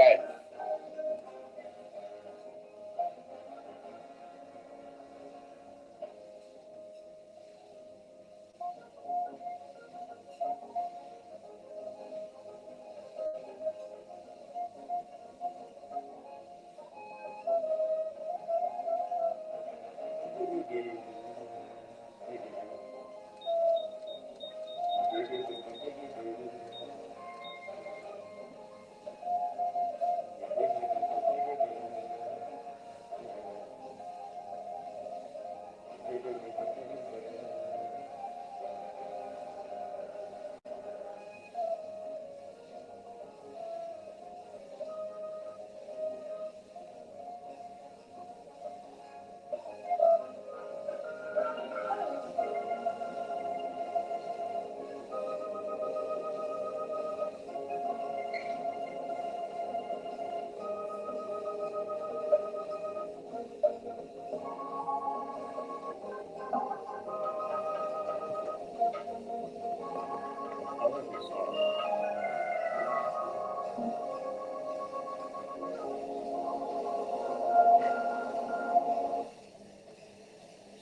life.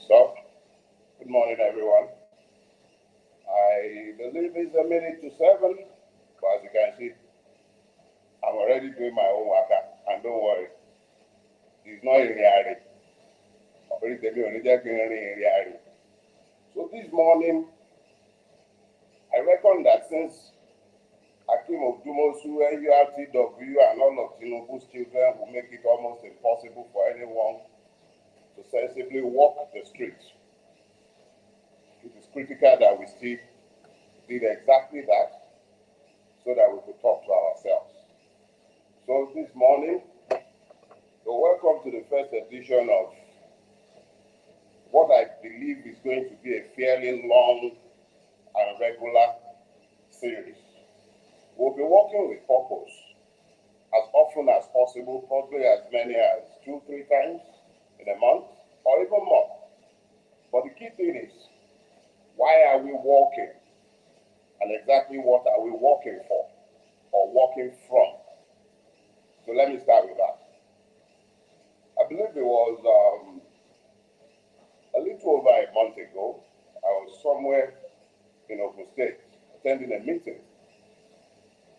So, good morning, everyone. I believe it's 7:08, but as you can see, I'm already doing my own work, and don't worry, it's not in reality. So this morning, I reckon that since Akim Odumosu, NURTW, and all of Tinubu's children will make it almost impossible for anyone to sensibly walk the streets, it is critical that we still did exactly that so that we could talk to ourselves. So this morning, welcome to the first edition of what I believe is going to be a fairly long and regular series. We'll be working with purpose as often as possible, probably as many as 2-3 times in a month or even more. But the key thing is, why are we walking? And exactly what are we walking for or walking from? So let me start with that. I believe it was a little over a month ago, I was somewhere in Ogun State attending a meeting.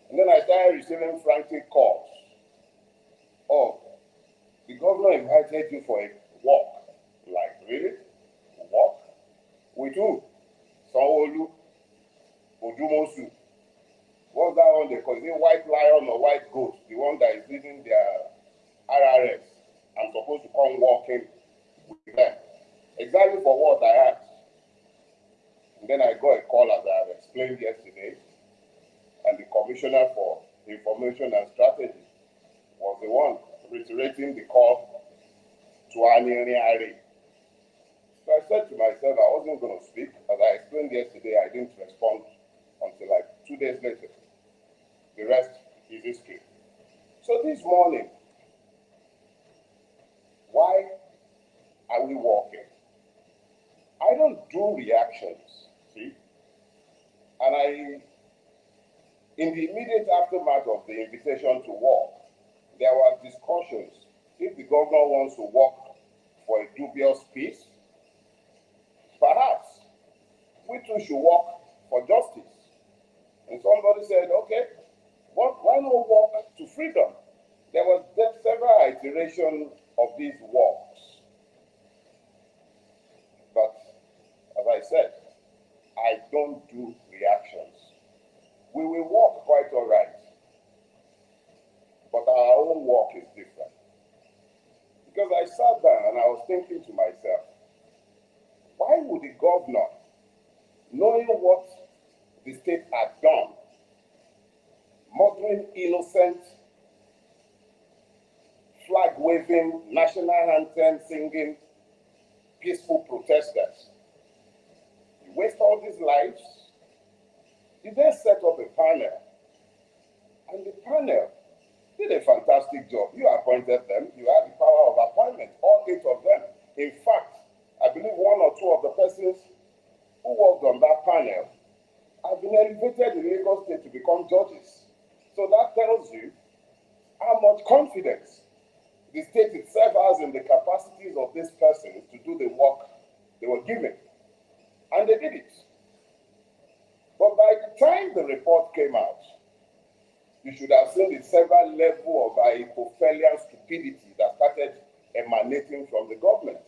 And then I started receiving frantic calls. Oh, the governor invited you for a walk. Like, really? Walk? With who? Sanwo-Olu, Odumosu. What's that one they call? Is it white lion or white goat? The one that is leading their RRS. I'm supposed to come walking with them. Exactly for what I asked. And then I got a call, as I have explained yesterday, and the Commissioner for Information and Strategy was the one reiterating the call to Aniri Ari. So I said to myself, I wasn't going to speak. As I explained yesterday, I didn't respond until like 2 days later. The rest is history. So this morning, why are we walking? I don't do reactions, see? And in the immediate aftermath of the invitation to walk, there were discussions. If the governor wants to walk for a dubious peace, perhaps we too should walk for justice. And somebody said, okay, why not walk to freedom? There was several iterations of these walks. But as I said, I don't do reactions. We will walk quite all right, but our own walk is different. Because I sat down and I was thinking to myself, why would the governor, knowing what the state had done, murdering innocent, flag-waving, national anthem singing, peaceful protesters, waste all these lives? Did they set up a panel? And the panel did a fantastic job. You appointed them. You had the power of appointment, all 8 of them. In fact, I believe 1 or 2 of the persons who worked on that panel have been elevated in Lagos State to become judges. So that tells you how much confidence the state itself has in the capacities of these persons to do the work they were given. And they did it. But by the time the report came out, you should have seen the several level of Ahitophelian stupidity that started emanating from the government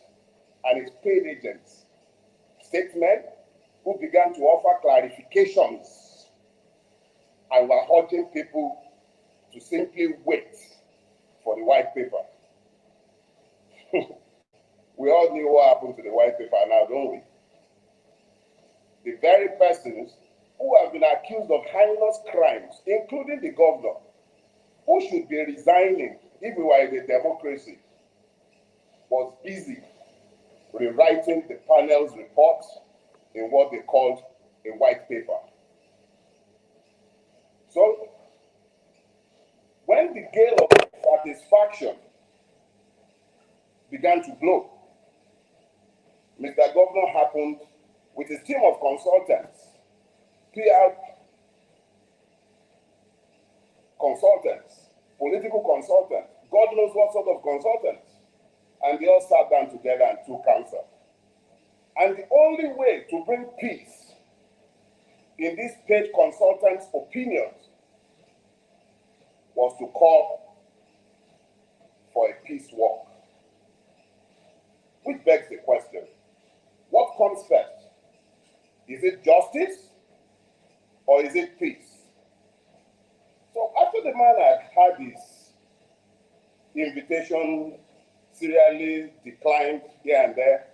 and its paid agents, statesmen who began to offer clarifications and were urging people to simply wait for the white paper. We all knew what happened to the white paper now, don't we? The very persons who have been accused of heinous crimes, including the governor, who should be resigning if we were in a democracy, was busy rewriting the panel's report in what they called a white paper. So, when the gale of satisfaction began to blow, Mr. Governor happened with his team of consultants, PR consultants, political consultants, God knows what sort of consultants, and they all sat down together and took counsel. And the only way to bring peace in these paid consultants' opinions was to call for a peace walk. Which begs the question, what comes first? Is it justice or is it peace? So after the man had his invitation serially declined here and there,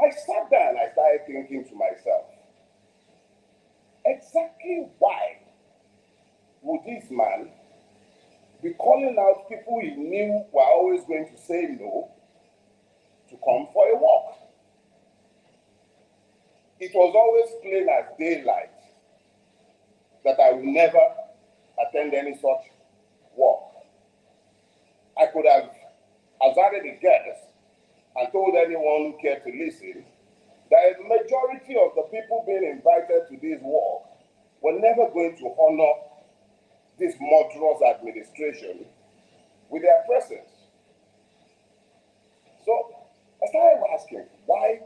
I sat down and I started thinking to myself, exactly why would this man be calling out people he knew were always going to say no to come for a walk? It was always plain as daylight that I would never attend any such walk. I could have hazarded a guess and told anyone who cared to listen that a majority of the people being invited to this walk were never going to honor this murderous administration with their presence. So I started asking, why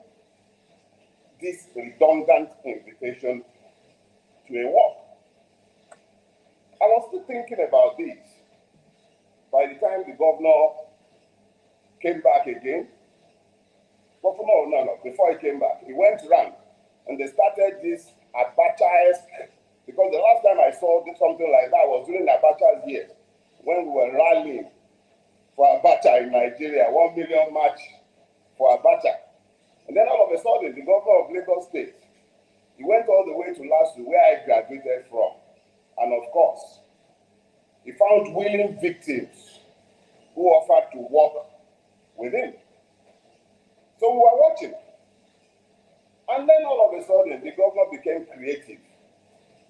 this redundant invitation to a walk? I was still thinking about this by the time the governor came back again. But no, before he came back, he went around and they started this Abacha-esque, because the last time I saw something like that was during Abacha's years, when we were rallying for Abacha in Nigeria, 1 million march for Abacha. And then all of a sudden, the governor of Lagos State, he went all the way to LASU, where I graduated from. And of course, he found willing victims who offered to work with him. So we were watching. And then all of a sudden, the governor became creative.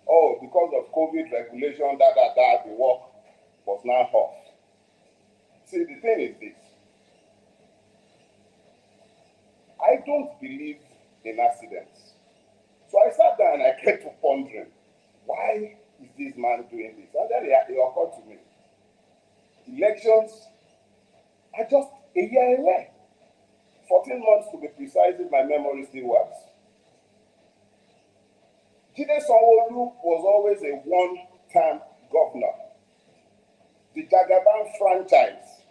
Oh, because of COVID regulation, the work was now off. See, the thing is this. I don't believe in accidents. So I sat down and I kept pondering, why is this man doing this? And then it occurred to me. Elections are just a year away. 14 months to be precise if my memory still works. Jide Sanwo-Olu was always a one-term governor. The Jagaban franchise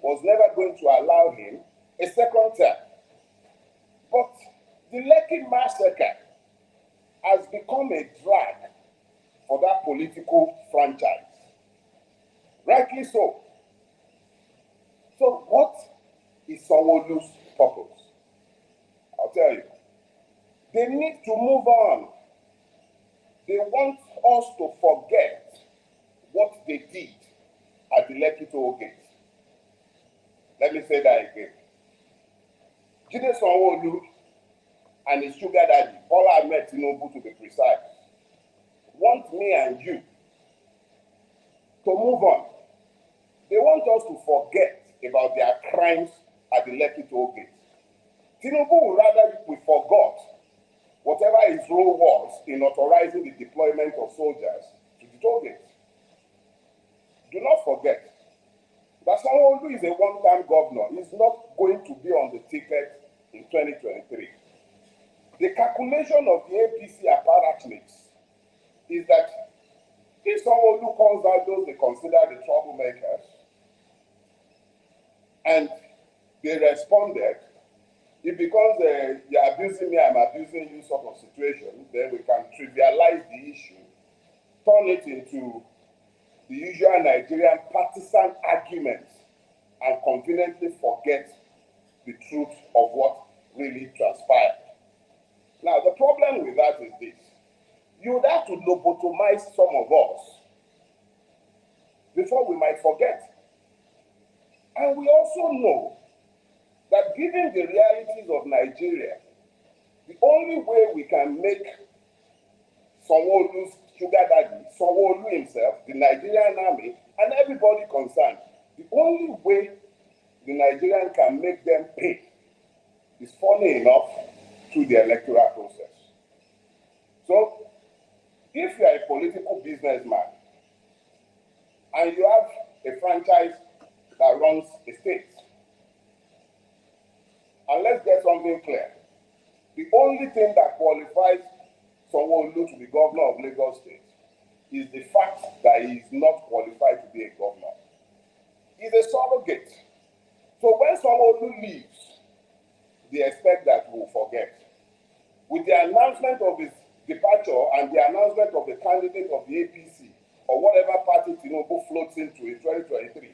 was never going to allow him a second term. But the Lekki massacre has become a drag for that political franchise. Rightly so. So what is Sanwo-Olu's purpose? I'll tell you. They need to move on. They want us to forget what they did at the Lekki toll gate. Let me say that again. Jide Sanwo-Olu and his sugar daddy, Bola Ahmed Tinubu to be precise, want me and you to move on. They want us to forget about their crimes at the Lekki toll gate. Tinubu would rather we forgot whatever his role was in authorizing the deployment of soldiers to the toll gate. Do not Sanwo-Olu is a one-time governor. He's not going to be on the ticket in 2023. The calculation of the APC apparatchiks is that if Sanwo-Olu calls out those they consider the troublemakers, and they responded, it becomes a you're abusing me, I'm abusing you sort of situation. Then we can trivialize the issue, turn it into the usual Nigerian partisan arguments, and conveniently forget the truth of what really transpired. Now, the problem with that is this. You would have to lobotomize some of us before we might forget. And we also know that given the realities of Nigeria, the only way we can make Sanwo-Olu's sugar daddy, Sanwo-Olu himself, the Nigerian army, and everybody concerned, the only way the Nigerian can make them pay is, funny enough, through the electoral process. So, if you are a political businessman and you have a franchise that runs a state, and let's get something clear, the only thing that qualifies Sanwo-Olu to be governor of Lagos State is the fact that he is not qualified to be a governor. He's a surrogate. So when Sanwo-Olu leaves, they expect that we will forget. With the announcement of his departure and the announcement of the candidate of the APC or whatever party Tinubu floats into in 2023,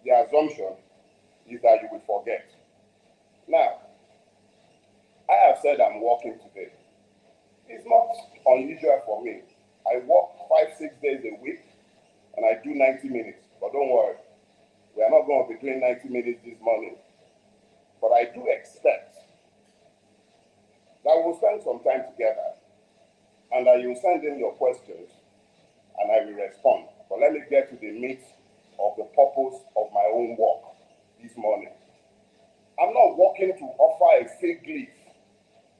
the assumption is that you will forget. Now, I have said I'm working today. It's not unusual for me. I work 5-6 days a week and I do 90 minutes. But don't worry, we are not going to be doing 90 minutes this morning. But I do expect that we'll spend some time together and that you'll send in your questions and I will respond. But let me get to the meat of the purpose of my own work this morning. I'm not working to offer a fig leaf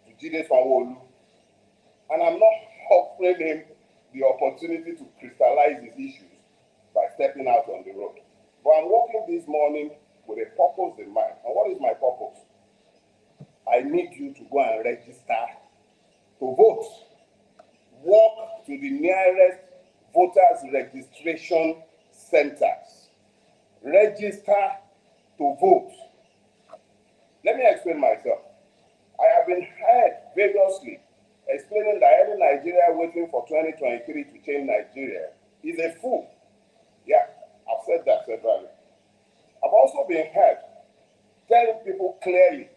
to Jide Sanwo-Olu, and I'm not offering him the opportunity to crystallize his issues by stepping out on the road. But I'm working this morning with a purpose in mind. And what is my purpose? I need you to go and register to vote. Walk to the nearest voters registration centers. Register to vote. Let me explain myself. I have been heard variously explaining that every Nigerian waiting for 2023 to change Nigeria is a fool. Yeah, I've said that severally. I've also been heard telling people clearly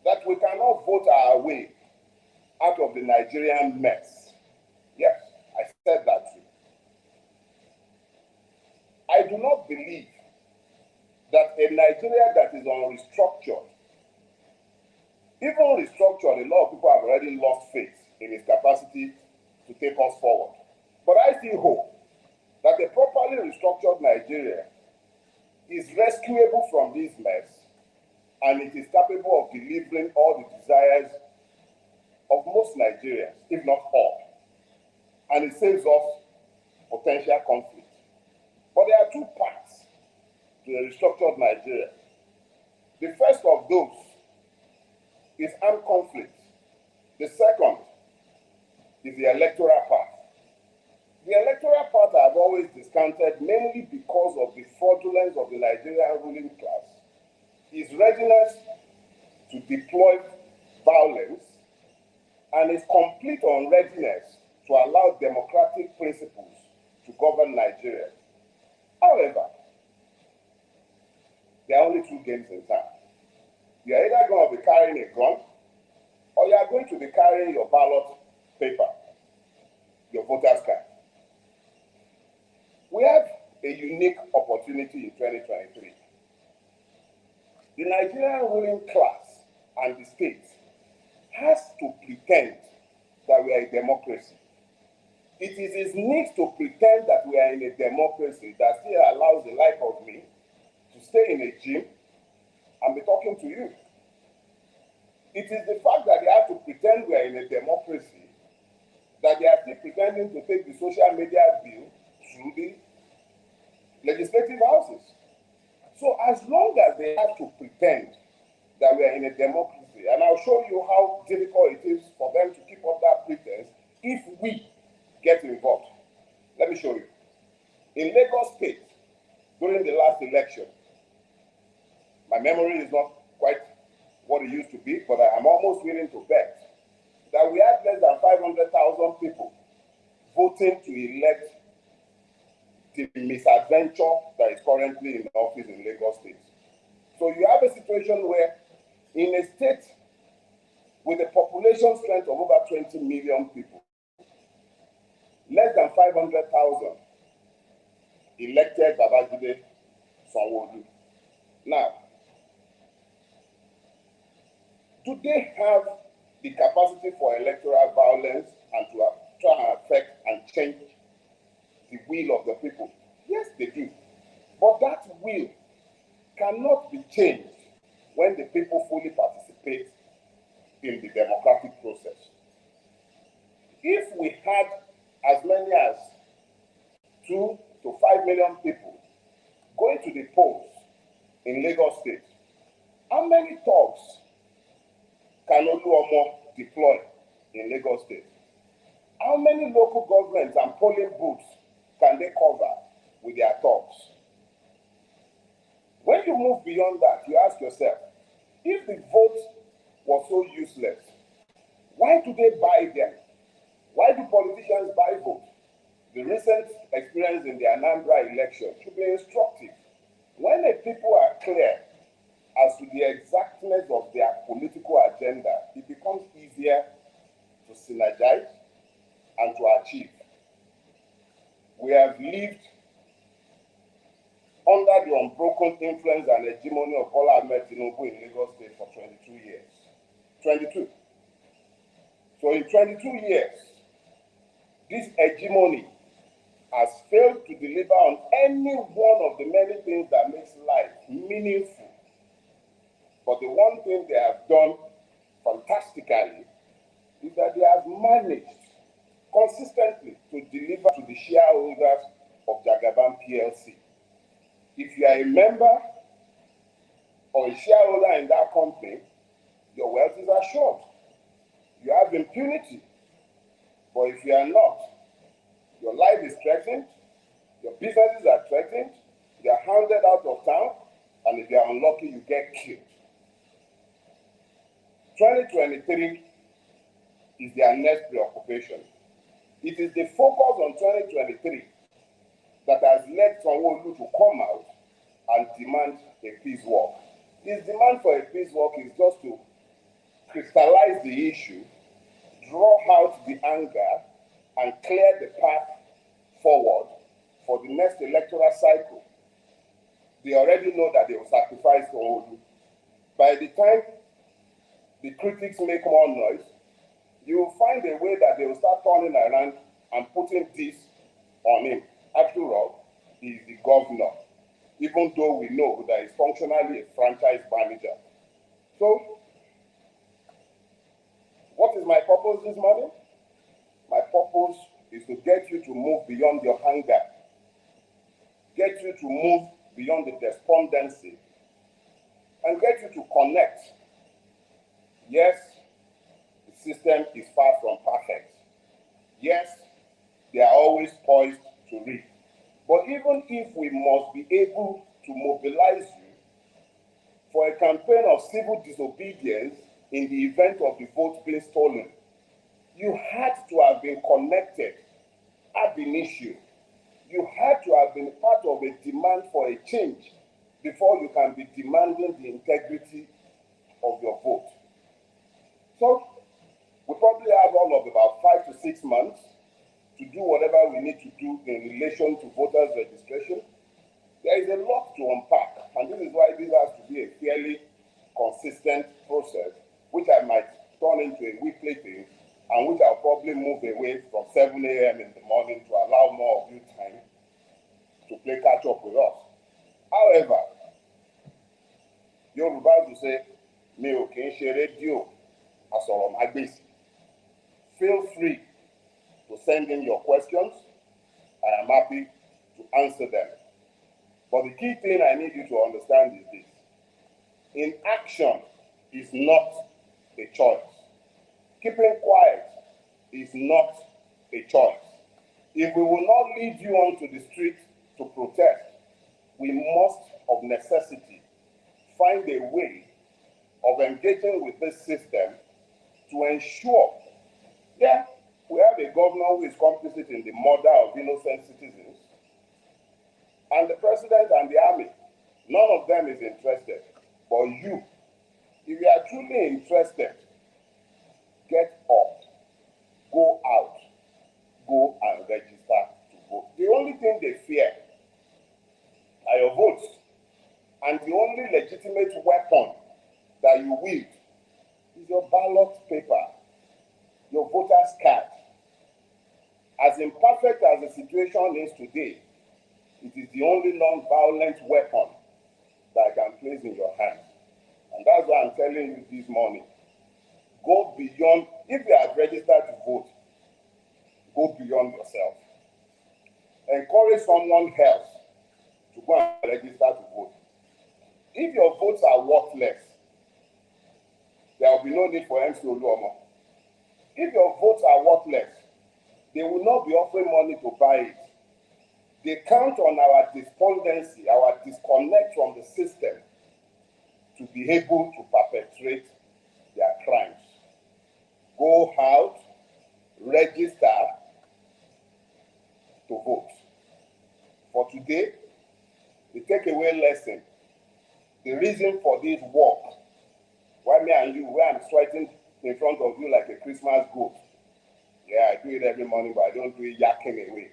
that we cannot vote our way out of the Nigerian mess. Yes, I said that too. I do not believe that a Nigeria that is unrestructured, even restructured, a lot of people have already lost faith in its capacity to take us forward. But I still hope that a properly restructured Nigeria is rescuable from this mess and it is capable of delivering all the desires of most Nigerians, if not all. And it saves us potential conflict. But there are two parts to the restructured Nigeria. The first of those is armed conflict. The second is the electoral part. The electoral part I've always discounted mainly because of the fraudulence of the Nigerian ruling class, its readiness to deploy violence, and its complete unreadiness to allow democratic principles to govern Nigeria. However, there are only two games in town. You are either going to be carrying a gun or you are going to be carrying your ballot paper, your voter's card. We have a unique opportunity in 2023. The Nigerian ruling class and the state has to pretend that we are a democracy. It is its need to pretend that we are in a democracy that still allows the like of me to stay in a gym and be talking to you. It is the fact that they have to pretend we are in a democracy that they are still pretending to take the social media bill through the legislative houses. So as long as they have to pretend that we are in a democracy, and I'll show you how difficult it is for them to keep up that pretense if we get involved. Let me show you. In Lagos State, during the last election, my memory is not quite what it used to be, but I am almost willing to bet that we had less than 500,000 people voting to elect the misadventure that is currently in office in Lagos State. So you have a situation where in a state with a population strength of over 20 million people, less than 500,000 elected Babajide Sanwo-Olu. Now, do they have the capacity for electoral violence and to try and affect and change the will of the people? Yes, they do. But that will cannot be changed when the people fully participate in the democratic process. If we had as many as 2 to 5 million people going to the polls in Lagos State, how many thugs can Oluomo deploy in Lagos State? How many local governments and polling booths can they cover with their thugs? When you move beyond that, you ask yourself, if the vote was so useless, why do they buy them? Why do politicians buy votes? The recent experience in the Anambra election should be instructive. When the people are clear as to the exactness of their political agenda, it becomes easier to synergize and to achieve. We have lived under the unbroken influence and hegemony of Bola Ahmed Tinubu in Lagos State for 22 years. 22. So in 22 years, this hegemony has failed to deliver on any one of the many things that makes life meaningful. But the one thing they have done fantastically is that they have managed consistently to deliver to the shareholders of Jagaban PLC. If you are a member or a shareholder in that company, your wealth is assured. You have impunity. But if you are not, your life is threatened, your businesses are threatened, you are hounded out of town, and if you are unlucky, you get killed. 2023 is their next preoccupation. It is the focus on 2023 that has led Sanwo-Olu to come out and demand a peace walk. His demand for a peace walk is just to crystallize the issue, draw out the anger, and clear the path forward for the next electoral cycle. They already know that they will sacrifice Sanwo-Olu. By the time the critics make more noise, you will find a way that they will start turning around and putting this on him. After all, he is the governor, even though we know that he's functionally a franchise manager. So, what is my purpose this morning? My purpose is to get you to move beyond your hunger, get you to move beyond the despondency, and get you to connect. Yes, the system is far from perfect. Yes, they are always poised to reap. But even if we must be able to mobilize you for a campaign of civil disobedience in the event of the vote being stolen, you had to have been connected ab initio. You had to have been part of a demand for a change before you can be demanding the integrity of your vote. So, we probably have all of about 5 to 6 months to do whatever we need to do in relation to voters' registration. There is a lot to unpack, and this is why this has to be a fairly consistent process, which I might turn into a weekly thing, and which I'll probably move away from 7 a.m. in the morning to allow more of you time to play catch up with us. However, Yorùbá will say, mi ò kì í ṣe rédíò asọ̀rọ̀mágbèsì. Feel free to send in your questions. I am happy to answer them. But the key thing I need you to understand is this. Inaction is not a choice. Keeping quiet is not a choice. If we will not lead you onto the street to protest, we must, of necessity, find a way of engaging with this system to ensure, yeah, we have a governor who is complicit in the murder of innocent citizens, and the president and the army. None of them is interested. But you, if you are truly interested, get up, go out, go and register to vote. The only thing they fear are your votes. And the only legitimate weapon that you wield is your ballot paper, your voter's card. As imperfect as the situation is today, it is the only non-violent weapon that I can place in your hand. And that's why I'm telling you this morning, go beyond, if you have registered to vote, go beyond yourself. Encourage someone else to go and register to vote. If your votes are worthless, there will be no need for MC Oluomo. If your votes are worthless, they will not be offering money to buy it. They count on our despondency, our disconnect from the system to be able to perpetrate their crimes. Go out, register to vote. For today, the takeaway lesson, the reason for this walk, why me and you, where I'm sweating in front of you like a Christmas goat. Yeah, I do it every morning, but I don't do it yakking away.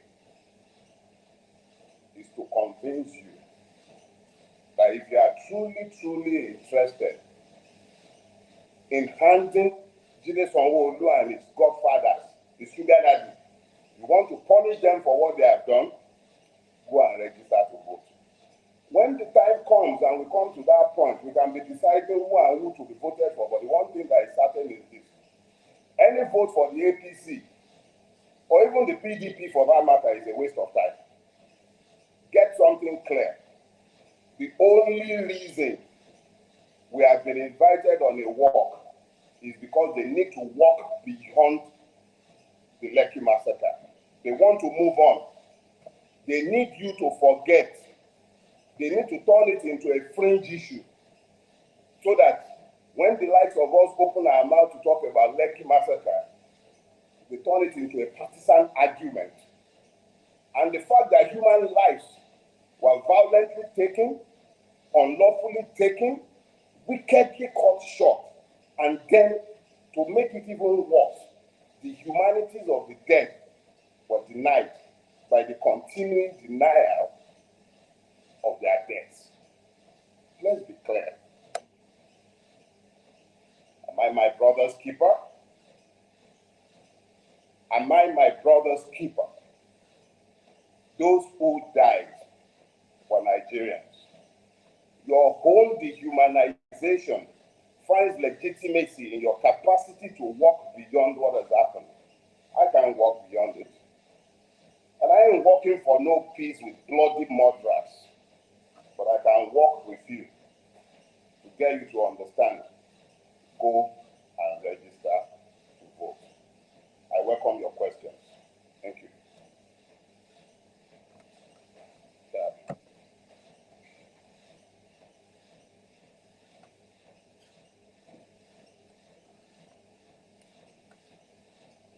Is to convince you that if you are truly interested in handing Jide Sanwo-Olu and his godfathers, his sugar daddy, you want to punish them for what they have done, go and register to vote. When the time comes and we come to that point, we can be deciding who and who to be voted for, but the one thing that is certain is this. Any vote for the APC, or even the PDP for that matter, is a waste of time. Get something clear. The only reason we have been invited on a walk is because they need to walk beyond the Lekki massacre. They want to move on. They need you to forget. They need to turn it into a fringe issue so that when the likes of us open our mouth to talk about Lekki massacre, they turn it into a partisan argument. And the fact that human lives were violently taken, unlawfully taken, wickedly cut short, and then to make it even worse, the humanities of the dead were denied by the continuing denial of their deaths. Let's be clear. Am I my brother's keeper? Am I my brother's keeper? Those who died were Nigerians. Your whole dehumanization finds legitimacy in your capacity to walk beyond what has happened. I can't walk beyond it. And I ain't walking for no peace with bloody murderers, but I can walk with you to get you to understand. Go and register to vote. I welcome your questions. Thank you.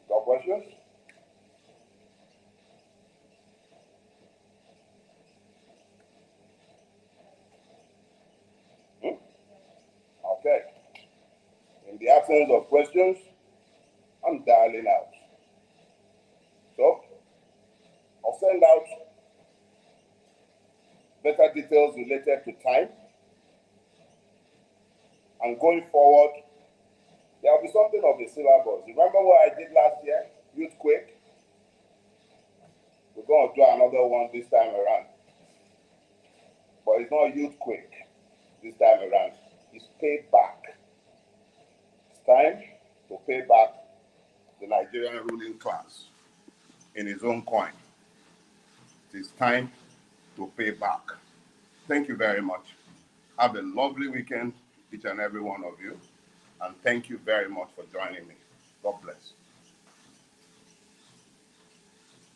Got questions? Okay. In the absence of questions, I'm dialing out. So, I'll send out better details related to time. And going forward, there will be something of a syllabus. Remember what I did last year? Youthquake? We're going to do another one this time around. But it's not Youthquake this time around. It's payback. It's time to pay back the Nigerian ruling class in his own coin. It is time to pay back. Thank you very much. Have a lovely weekend, each and every one of you. And thank you very much for joining me. God bless.